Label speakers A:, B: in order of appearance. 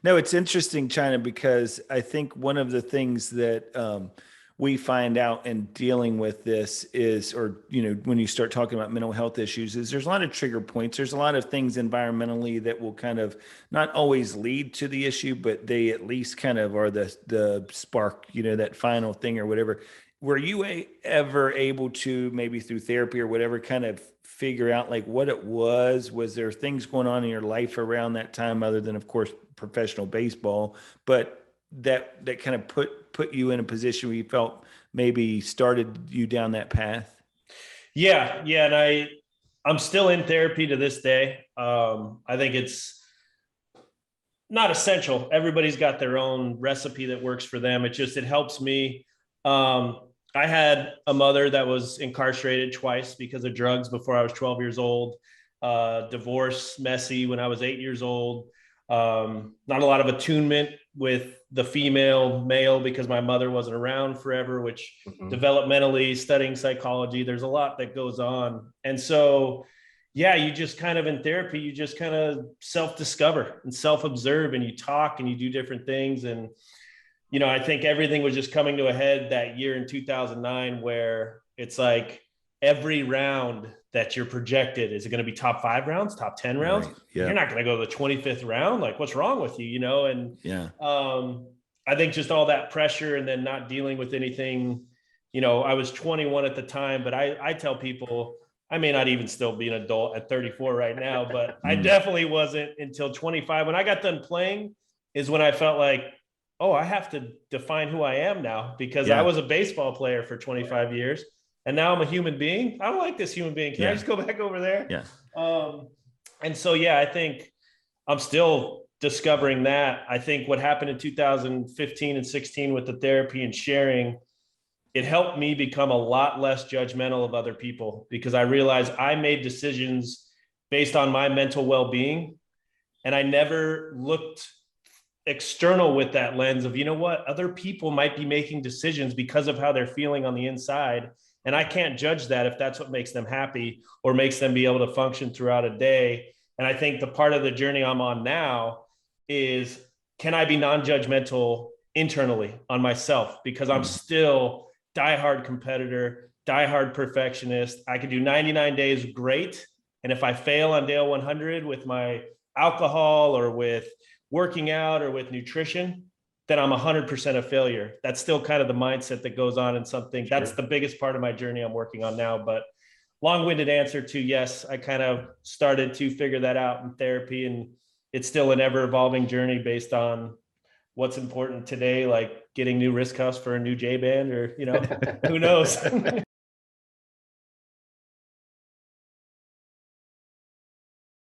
A: No, it's interesting, China, because I think one of the things that we find out in dealing with this is, or, when you start talking about mental health issues, is there's a lot of trigger points. There's a lot of things environmentally that will kind of not always lead to the issue, but they at least kind of are the spark, that final thing or whatever. Were you ever able to, maybe through therapy or whatever, kind of figure out like what it was? Was there things going on in your life around that time, other than, of course, professional baseball, but that kind of put you in a position where you felt maybe started you down that path?
B: Yeah, and I'm still in therapy to this day. I think it's not essential. Everybody's got their own recipe that works for them. It helps me. I had a mother that was incarcerated twice because of drugs before I was 12 years old. Divorce, messy when I was 8 years old. Not a lot of attunement with the female male because my mother wasn't around forever, which developmentally, studying psychology, there's a lot that goes on. And so, yeah, you just kind of in therapy, you just kind of self-discover and self-observe, and you talk and you do different things. And, I think everything was just coming to a head that year in 2009, where it's like every round that you're projected, is it going to be top 5 rounds, top 10 rounds?
A: Right. Yeah.
B: You're not going to go to the 25th round. Like, what's wrong with you? And
A: Yeah.
B: I think just all that pressure and then not dealing with anything. I was 21 at the time, but I tell people I may not even still be an adult at 34 right now, but I definitely wasn't until 25. When I got done playing is when I felt like, oh, I have to define who I am now, because I was a baseball player for 25 years. And now I'm a human being. I don't like this human being. Can I just go back over there?
A: Yeah.
B: And so, I think I'm still discovering that. I think what happened in 2015 and 16 with the therapy and sharing, it helped me become a lot less judgmental of other people, because I realized I made decisions based on my mental well-being. And I never looked external with that lens of, what, other people might be making decisions because of how they're feeling on the inside. And I can't judge that if that's what makes them happy or makes them be able to function throughout a day. And I think the part of the journey I'm on now is, can I be non-judgmental internally on myself? Because I'm still diehard competitor, diehard perfectionist. I could do 99 days great. And if I fail on day 100 with my alcohol or with working out or with nutrition, then I'm 100% a failure. That's still kind of the mindset that goes on in something. That's the biggest part of my journey I'm working on now. But long-winded answer to yes, I kind of started to figure that out in therapy, and it's still an ever-evolving journey based on what's important today, like getting new wrist cuffs for a new J band, or who knows.